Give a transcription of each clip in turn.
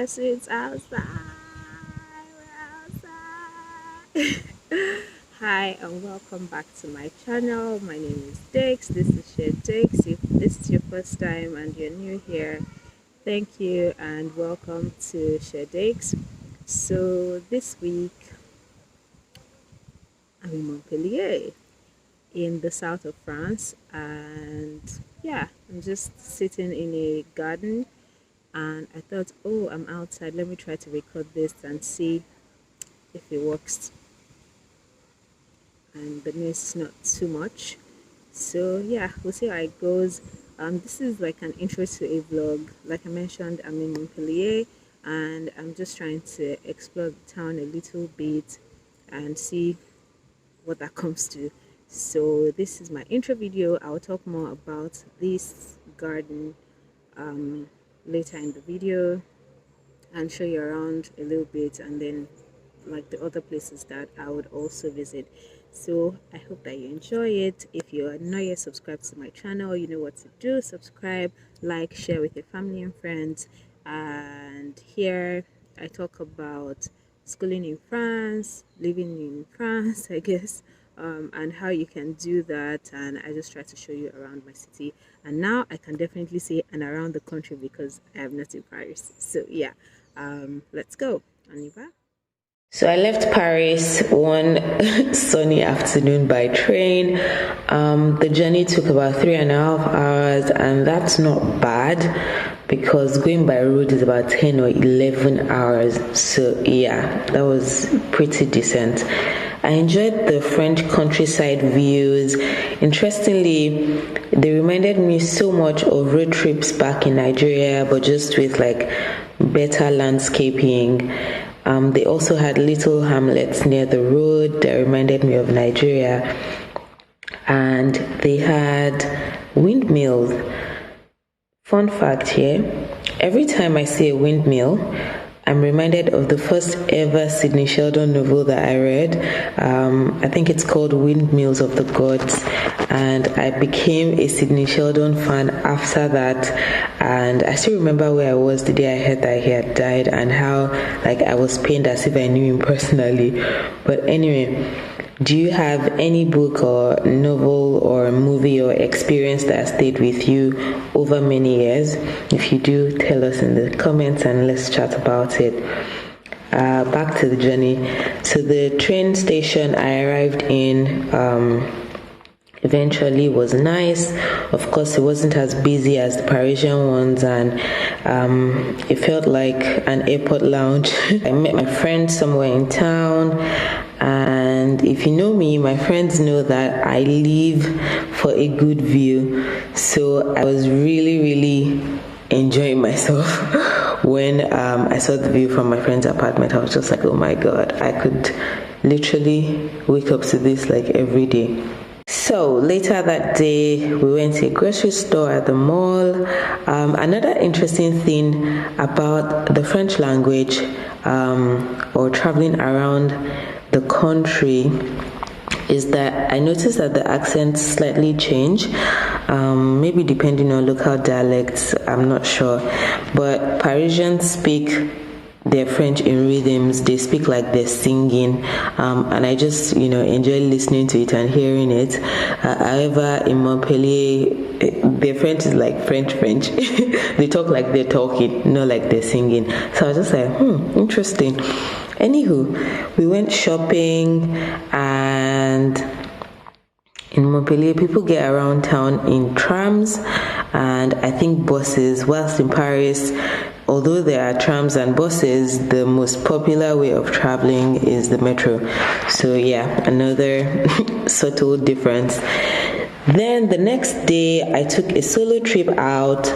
Guess it's outside. We're outside. Hi and welcome back to my channel. My name is Dix. This is Share Dix. If this is your first time and you're new here, thank you and welcome to Share Dix. So this week I'm in Montpellier in the south of France, and yeah, I'm just sitting in a garden, and I thought, oh, I'm outside, let me try to record this and see if it works and the noise is not too much. So yeah, we'll see how it goes. This is like an intro to a vlog. Like I mentioned, I'm in Montpellier and I'm just trying to explore the town a little bit and see what that comes to. So this is my intro video. I'll talk more about this garden later in the video and show you around a little bit, and then like the other places that I would also visit. So I hope that you enjoy it. If you are not yet subscribed to my channel, you know what to do. Subscribe, like, share with your family and friends. And here I talk about schooling in France, living in France, I guess, and how you can do that. And I just try to show you around my city, and now I can definitely say and around the country because I have not in Paris. So yeah, let's go. Aniba. So I left Paris one sunny afternoon by train. The journey took about 3.5 hours, and that's not bad because going by road is about 10 or 11 hours. So yeah, that was pretty decent. I enjoyed the French countryside views. Interestingly, they reminded me so much of road trips back in Nigeria, but just with like better landscaping. They also had little hamlets near the road that reminded me of Nigeria. And they had windmills. Fun fact here, every time I see a windmill, I'm reminded of the first ever Sidney Sheldon novel that I read. I think it's called Windmills of the Gods. And I became a Sidney Sheldon fan after that. And I still remember where I was the day I heard that he had died and how like I was pained as if I knew him personally. But anyway, do you have any book or novel or movie or experience that stayed with you over many years? If you do, tell us in the comments and let's chat about it. Back to the journey. So the train station I arrived in eventually was nice. Of course, it wasn't as busy as the Parisian ones, and it felt like an airport lounge. I met my friend somewhere in town, and if you know me, my friends know that I live for a good view. So I was really enjoying myself when I saw the view from my friend's apartment. I was just like, oh my god, I could literally wake up to this like every day. So later that day, we went to a grocery store at the mall. Another interesting thing about the French language or traveling around the country is that I noticed that the accents slightly change, maybe depending on local dialects, I'm not sure. But Parisians speak their French in rhythms. They speak like they're singing, and I just enjoy listening to it and hearing it. However, in Montpellier, their French is like French they talk like they're talking, not like they're singing. So I was just like, interesting. Anywho, we went shopping, and in Montpellier, people get around town in trams and I think buses, whilst in Paris, although there are trams and buses, the most popular way of traveling is the metro. So yeah, another subtle difference. Then the next day, I took a solo trip out,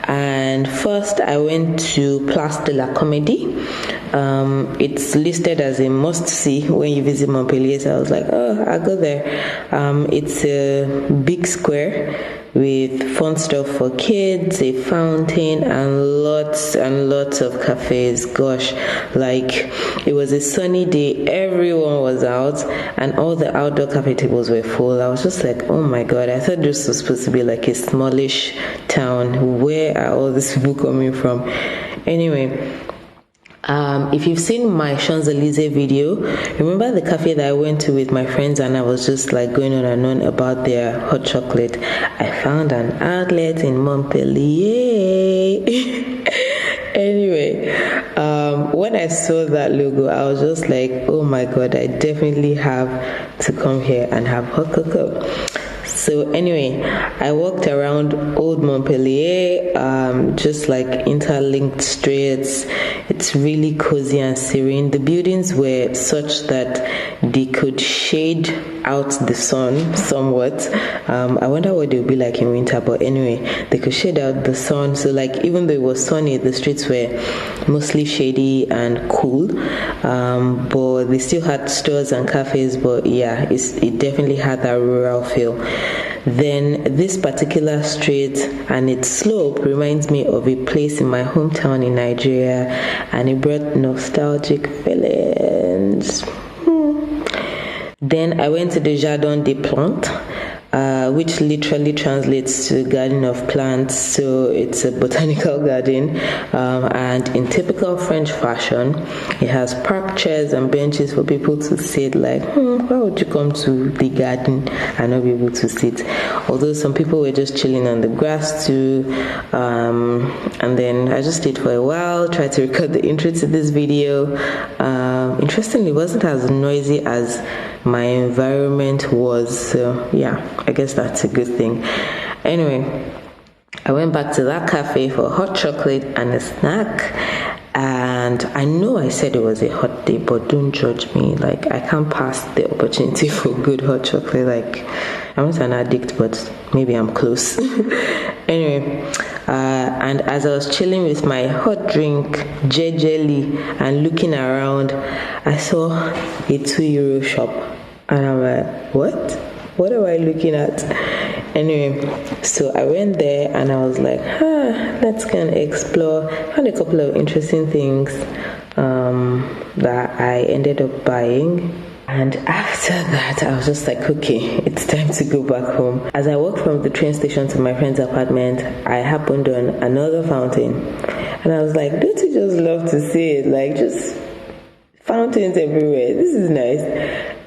and first I went to Place de la Comédie. It's listed as a must-see when you visit Montpellier, so I was like, oh, I'll go there. It's a big square with fun stuff for kids, a fountain, and lots of cafes. Gosh, like it was a sunny day, everyone was out, and all the outdoor cafe tables were full. I was just like, oh my god, I thought this was supposed to be like a smallish town. Where are all these people coming from? Anyway, If you've seen my Champs-Elysees video, remember the cafe that I went to with my friends and I was just like going on and on about their hot chocolate? I found an outlet in Montpellier. Anyway, when I saw that logo, I was just like, oh my god, I definitely have to come here and have hot cocoa. So anyway, I walked around old Montpellier, just like interlinked streets. It's really cozy and serene. The buildings were such that they could shade out the sun somewhat. I wonder what they would be like in winter, but anyway, they could shade out the sun. So like even though it was sunny, the streets were mostly shady and cool. But they still had stores and cafes, but yeah, it definitely had that rural feel. Then this particular street and its slope reminds me of a place in my hometown in Nigeria, and it brought nostalgic feelings. Then I went to the Jardin des Plantes, which literally translates to Garden of Plants. So it's a botanical garden, and in typical French fashion, it has park chairs and benches for people to sit. Like, why would you come to the garden and not be able to sit? Although some people were just chilling on the grass too. And then I just stayed for a while, tried to record the intro to this video. Interestingly, it wasn't as noisy as my environment was. So yeah, I guess that's a good thing. Anyway, I went back to that cafe for hot chocolate and a snack. And I know I said it was a hot day, but don't judge me. Like, I can't pass the opportunity for good hot chocolate. Like, I'm not an addict, but maybe I'm close. Anyway, and as I was chilling with my hot drink, jejely, and looking around, I saw a €2 shop. And I'm like, what? What am I looking at? Anyway, so I went there and I was like, let's go and explore. Found a couple of interesting things that I ended up buying. And after that, I was just like, okay, it's time to go back home. As I walked from the train station to my friend's apartment, I happened on another fountain. And I was like, don't you just love to see it? Like, just fountains everywhere. This is nice.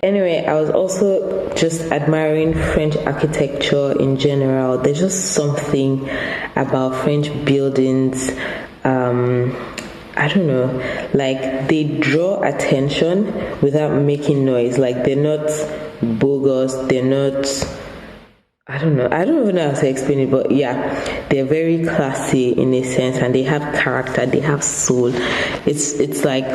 Anyway, I was also just admiring French architecture in general. There's just something about French buildings. I don't know, like they draw attention without making noise. Like they're not bogus, they're not, I don't even know how to explain it, but yeah, they're very classy in a sense, and they have character, they have soul. It's like,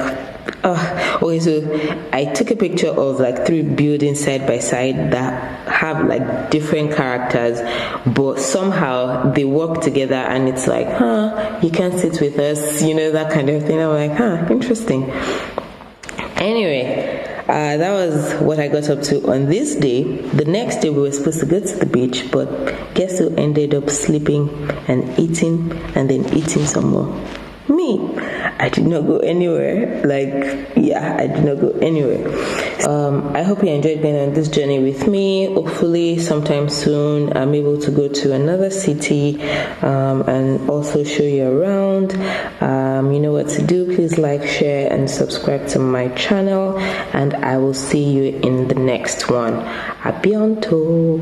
okay, so I took a picture of like 3 buildings side by side that have like different characters, but somehow they work together, and it's like, you can't sit with us, that kind of thing. I'm like, interesting. Anyway, that was what I got up to on this day. The next day we were supposed to go to the beach, but guess who ended up sleeping and eating and then eating some more? Me. I did not go anywhere. I did not go anywhere. I hope you enjoyed being on this journey with me. Hopefully sometime soon I'm able to go to another city and also show you around. You know what to do. Please like, share, and subscribe to my channel, and I will see you in the next one. A bientôt.